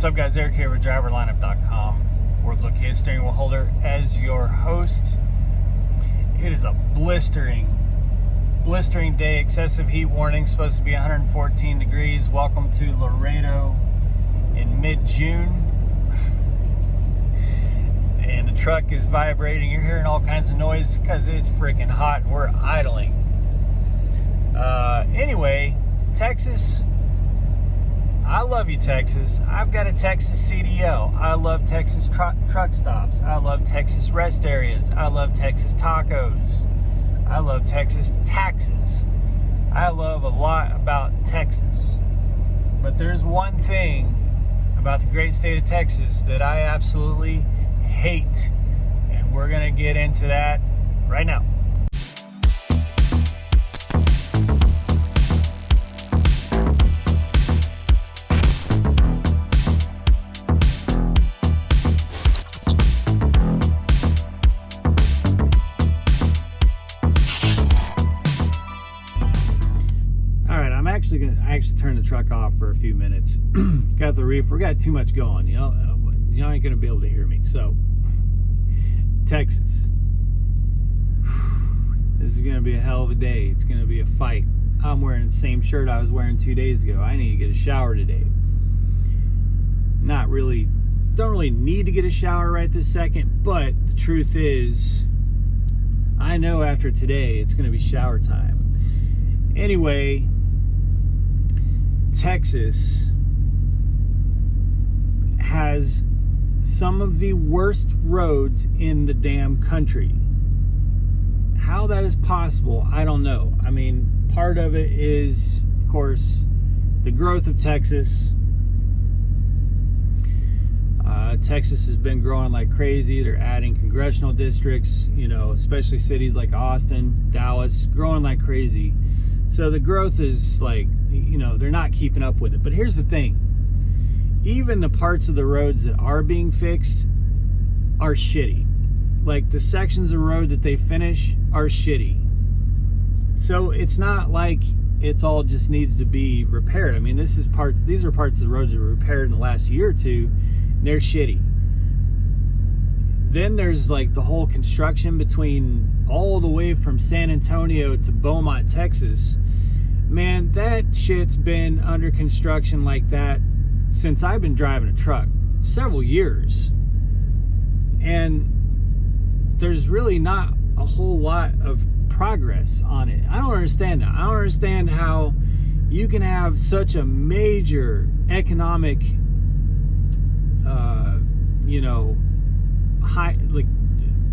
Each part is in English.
What's up, guys? Eric here with driverlineup.com, world's luckiest steering wheel holder, as your host. It is a blistering day. Excessive heat warning, supposed to be 114 degrees. Welcome to Laredo in mid-June. And the truck is vibrating. You're hearing all kinds of noise because it's freaking hot and we're idling. Anyway, Texas. I love you, Texas. I've got a Texas CDL. I love Texas truck stops. I love Texas rest areas. I love Texas tacos. I love Texas taxes. I love a lot about Texas. But there's one thing about the great state of Texas that I absolutely hate. And we're going to get into that right now. I actually turned the truck off for a few minutes. Got the reefer. Got too much going. You ain't gonna be able to hear me. So, Texas. This is gonna be a hell of a day. It's gonna be a fight. I'm wearing the same shirt I was wearing 2 days ago. I need to get a shower today. Don't really need to get a shower right this second, but the truth is, I know after today it's gonna be shower time. Anyway, Texas has some of the worst roads in the damn country. How that is possible, I don't know. I mean, part of it is, of course, the growth of Texas. Texas has been growing like crazy. They're adding congressional districts, especially cities like Austin, Dallas, growing like crazy. So the growth is like, they're not keeping up with it. But here's the thing. Even the parts of the roads that are being fixed are shitty. Like the sections of road that they finish are shitty. So it's not like it's all just needs to be repaired. I mean, these are parts of the roads that were repaired in the last year or two, and they're shitty. Then there's like the whole construction between all the way from San Antonio to Beaumont, Texas. Man, that shit's been under construction like that since I've been driving a truck, several years. And there's really not a whole lot of progress on it. I don't understand that. I don't understand how you can have such a major economic,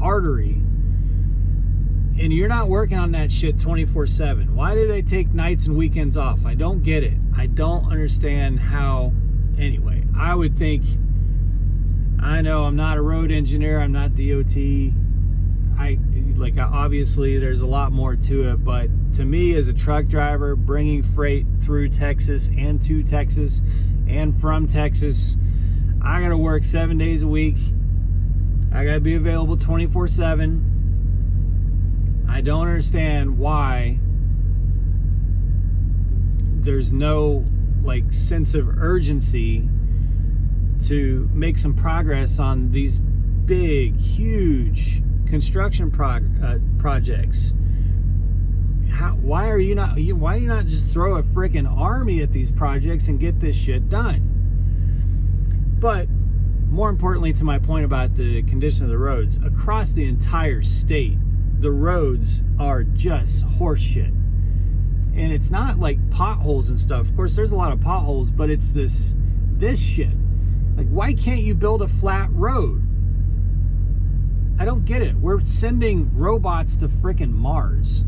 artery, and you're not working on that shit 24/7. Why do they take nights and weekends off? I don't get it. I don't understand how. Anyway, I would think, I know I'm not a road engineer, I'm not DOT. Obviously there's a lot more to it, but to me as a truck driver, bringing freight through Texas and to Texas and from Texas, I gotta work 7 days a week. I gotta be available 24/7. I don't understand why there's no sense of urgency to make some progress on these big, huge construction projects. Why do you not just throw a freaking army at these projects and get this shit done? But more importantly, to my point about the condition of the roads, across the entire state, the roads are just horse shit. And it's not like potholes and stuff. Of course, there's a lot of potholes, but it's this shit. Like, why can't you build a flat road? I don't get it. We're sending robots to frickin' Mars.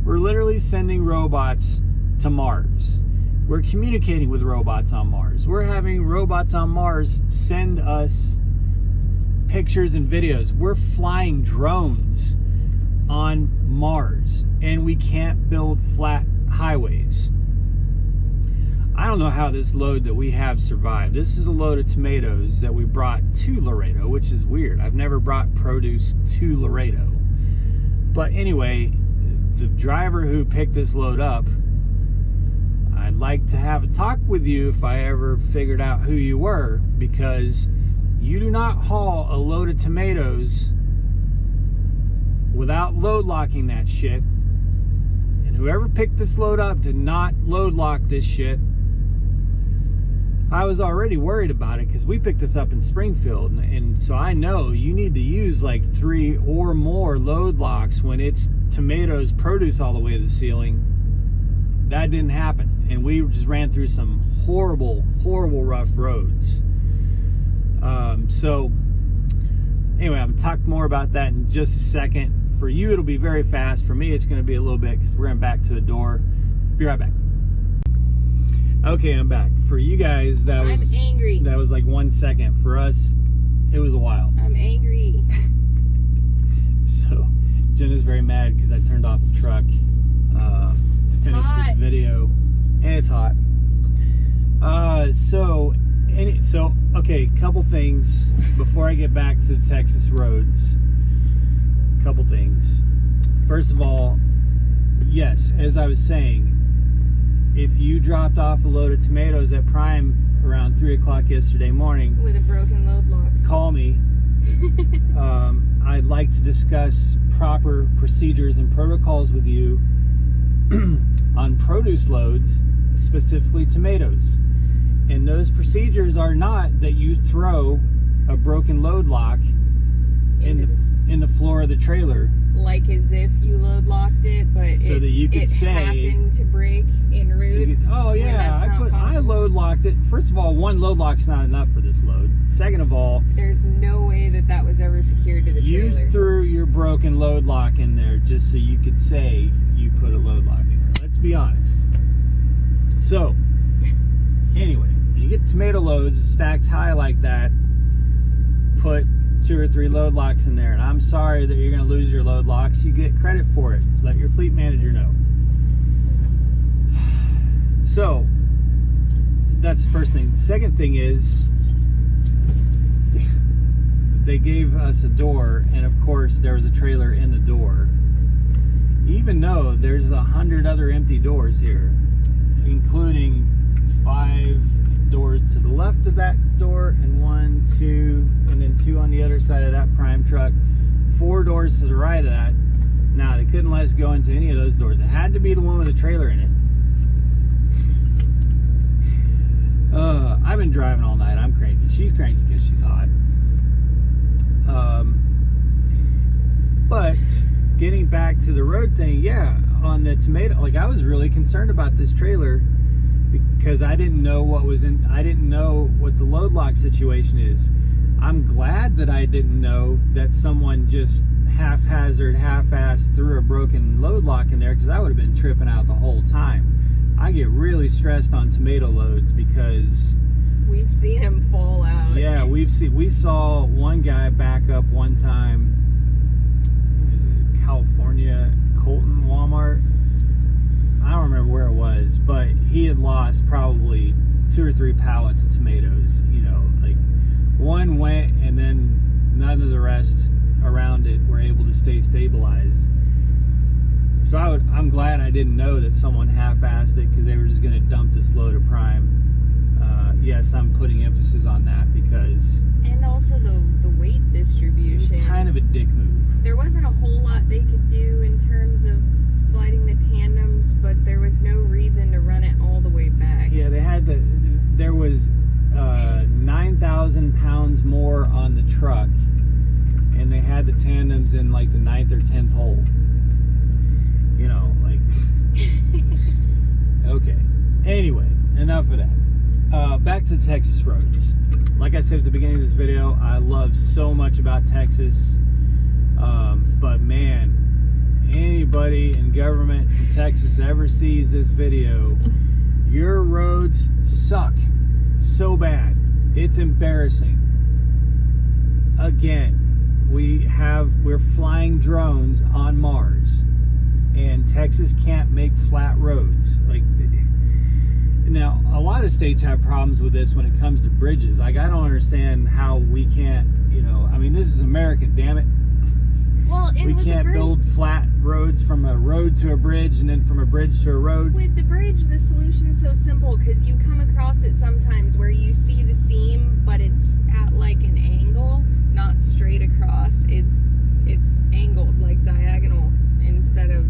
We're literally sending robots to Mars. We're communicating with robots on Mars. We're having robots on Mars send us pictures and videos. We're flying drones on Mars, and we can't build flat highways. I don't know how this load that we have survived. This is a load of tomatoes that we brought to Laredo, which is weird. I've never brought produce to Laredo. But anyway, the driver who picked this load up, I'd like to have a talk with you if I ever figured out who you were, because you do not haul a load of tomatoes without load locking that shit. And whoever picked this load up did not load lock this shit. I was already worried about it because we picked this up in Springfield, and so I know you need to use like 3 or more load locks when it's tomatoes produce all the way to the ceiling. That didn't happen, and we just ran through some horrible rough roads. So anyway, I'm gonna talk more about that in just a second. For you it'll be very fast. For me it's going to be a little bit because we're going back to a door. Be right back. Okay, I'm back. For you guys, I'm angry. That was like 1 second. For us, it was a while. I'm angry. So, Jenna's very mad because I turned off the truck to finish this video, and it's hot. Okay, couple things before I get back to the Texas roads. Couple things. First of all, yes, as I was saying, if you dropped off a load of tomatoes at Prime around 3 o'clock yesterday morning with a broken load lock, call me. I'd like to discuss proper procedures and protocols with you on produce loads, specifically tomatoes. And those procedures are not that you throw a broken load lock in the floor of the trailer, like as if you load locked it, but so that you could say happened to break en route. Oh yeah, I load locked it. First of all, 1 load lock's not enough for this load. Second of all, there's no way that was ever secured to the trailer. You threw your broken load lock in there just so you could say you put a load lock in there. Let's be honest. So anyway, when you get tomato loads stacked high like that, put 2 or 3 load locks in there, and I'm sorry that you're going to lose your load locks. You get credit for it. Let your fleet manager know. So that's the first thing. The second thing is they gave us a door, and of course there was a trailer in the door, even though there's 100 other empty doors here, including 5 doors to the left of that door, and 1, 2, and then 2 on the other side of that Prime truck, 4 doors to the right of that. Now they couldn't let us go into any of those doors. It had to be the one with the trailer in it. I've been driving all night. I'm cranky. She's cranky because she's hot. But getting back to the road thing, yeah, on the tomato, like I was really concerned about this trailer because I didn't know what the load lock situation is. I'm glad that I didn't know that someone just half-assed threw a broken load lock in there, because I would have been tripping out the whole time. I get really stressed on tomato loads because we've seen them fall out. Yeah, we saw one guy back up one time. Was it California, Colton, Walmart? I don't remember where it was, but he had lost probably 2 or 3 pallets of tomatoes. You know, like one went and then none of the rest around it were able to stay stabilized. So I'm glad I didn't know that someone half-assed it because they were just going to dump this load of Prime. Yes, I'm putting emphasis on that because... And also the weight distribution. It was kind of a dick move. There wasn't a whole lot they could do in terms of sliding the tandems, but there was no reason to run it all the way back. Yeah, there was 9,000 pounds more on the truck, and they had the tandems in like the 9th or 10th hole. You know, like... Okay. Anyway, enough of that. Back to the Texas roads. Like I said at the beginning of this video, I love so much about Texas. But man, anybody in government from Texas ever sees this video, your roads suck so bad. It's embarrassing. Again, we're flying drones on Mars, and Texas can't make flat roads. Like, now, a lot of states have problems with this when it comes to bridges. Like, I don't understand how we can't, you know, I mean, this is America, damn it. Well, and we with the can't bridge- build flat roads from a road to a bridge and then from a bridge to a road. With the bridge, the solution's so simple because you come across it sometimes where you see the seam, but it's at like an angle, not straight across. It's angled, like diagonal, instead of,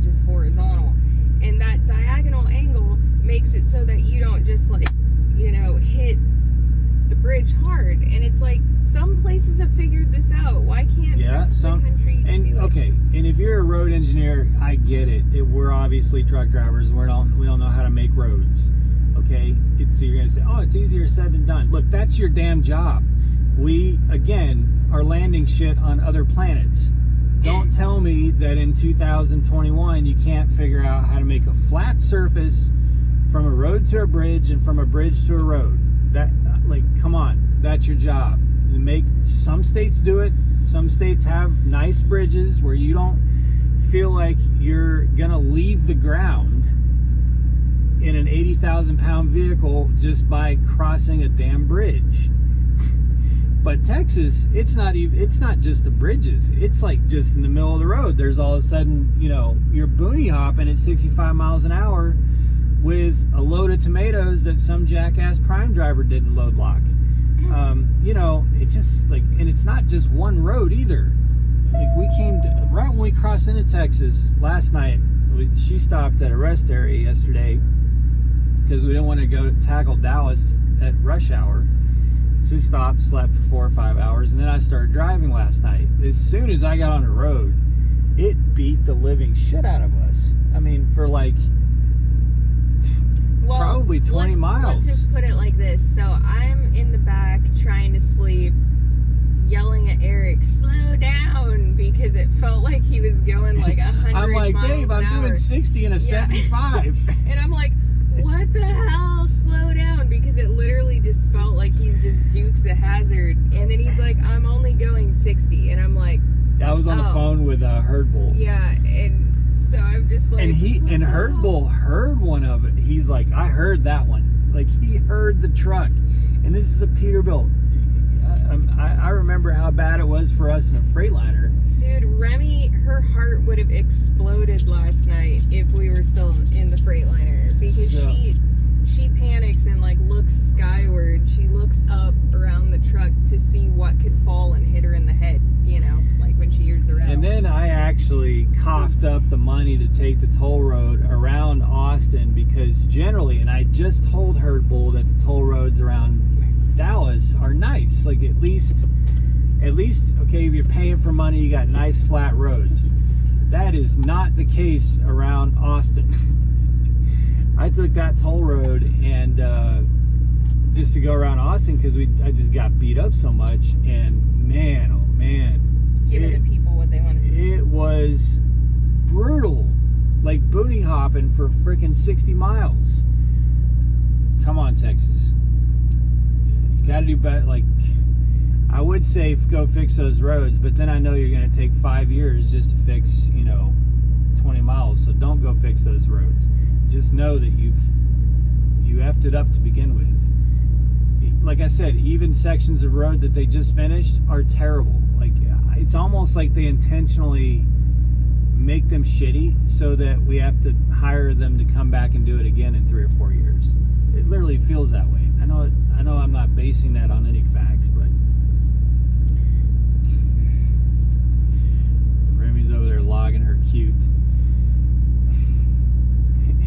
just horizontal. And that diagonal angle makes it so that you don't just like, hit the bridge hard. And it's like some places have figured this out. Why can't the rest of the country do it? Okay, and if you're a road engineer, I get it. We're obviously truck drivers. We don't know how to make roads. Okay, so you're gonna say, oh, it's easier said than done. Look, that's your damn job. We again are landing shit on other planets. Don't tell me that in 2021 you can't figure out how to make a flat surface from a road to a bridge and from a bridge to a road. That, like, come on, that's your job. Some states do it. Some states have nice bridges where you don't feel like you're gonna leave the ground in an 80,000 pound vehicle just by crossing a damn bridge. But Texas, it's not just the bridges. It's like just in the middle of the road. There's all of a sudden, you're boonie hopping at 65 miles an hour with a load of tomatoes that some jackass prime driver didn't load lock. It just like, and it's not just one road either. Like right when we crossed into Texas last night, she stopped at a rest area yesterday because we didn't want to go tackle Dallas at rush hour. So we stopped, slept for 4 or 5 hours, and then I started driving last night. As soon as I got on the road, it beat the living shit out of us. I mean, for like probably 20 miles. Let's just put it like this. So I'm in the back trying to sleep, yelling at Eric, slow down, because it felt like he was going like 100 I'm like, miles babe, I'm an hour. doing 60 and a 75. And I'm like, what the hell? Slow down, because it literally just felt like he's just Dukes a hazard. And then he's like, I'm only going 60. And I'm like, I was on the phone with Herdbull. Yeah, and so I'm just like, and Herdbull heard one of it. He's like, I heard that one. Like, he heard the truck. And this is a Peterbilt. I remember how bad it was for us in a Freightliner. Dude, Remy, her heart would have exploded last night if we were still in the Freightliner, because she panics and like looks skyward. She looks up around the truck to see what could fall and hit her in the head, like when she hears the rattle. And then I actually coughed up the money to take the toll road around Austin, because generally, and I just told Herdbull that the toll roads around Dallas are nice. Like, at least, okay, if you're paying for money, you got nice flat roads. That is not the case around Austin. I took that toll road and just to go around Austin because I just got beat up so much, and man, oh man, giving the people what they want to see. It was brutal, like booty hopping for freaking 60 miles. Come on, Texas. Got to do better. Like, I would say go fix those roads, but then I know you're going to take 5 years just to fix 20 miles. So don't go fix those roads. Just know that you effed it up to begin with. Like I said, even sections of road that they just finished are terrible. Like, it's almost like they intentionally make them shitty so that we have to hire them to come back and do it again in 3 or 4 years. It literally feels that way. I know I'm not basing that on any facts, but Remy's over there logging her cute.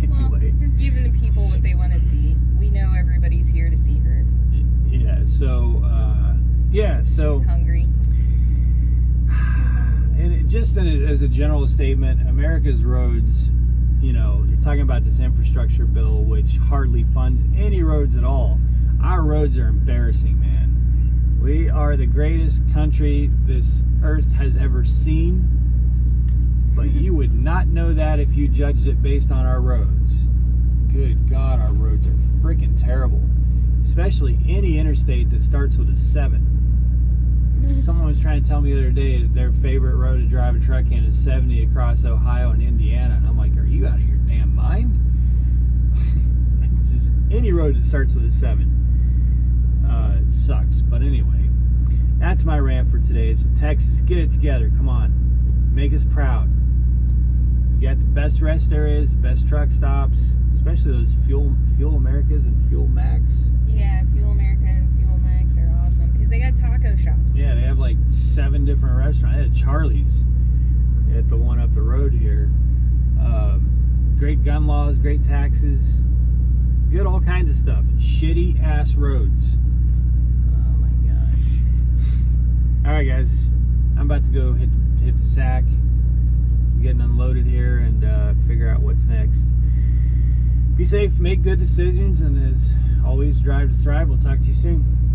Anyway. Well, just giving the people what they want to see. We know everybody's here to see her. Yeah, so She's hungry. And as a general statement, America's roads, you're talking about this infrastructure bill, which hardly funds any roads at all. Our roads are embarrassing, man. We are the greatest country this earth has ever seen, but you would not know that if you judged it based on our roads. Good God, our roads are freaking terrible. Especially any interstate that starts with a 7. Someone was trying to tell me the other day that their favorite road to drive a truck in is 70 across Ohio and Indiana. And I'm like, are you out of your damn mind? Just any road that starts with a 7 sucks. But anyway, that's that's my rant for today. So Texas, get it together. Come on, make us proud. You got the best rest areas, best truck stops, especially those Fuel Americas and Fuel Max. Yeah, Fuel America and Fuel Max are awesome because they got taco shops. Yeah, they have like 7 different restaurants. They had Charlie's at the one up the road here. Great gun laws, great taxes, good all kinds of stuff. Shitty ass roads. Oh my gosh. All right, guys, I'm about to go hit the sack. I'm getting unloaded here and figure out what's next. Be safe, make good decisions, and as always, drive to thrive. We'll talk to you soon.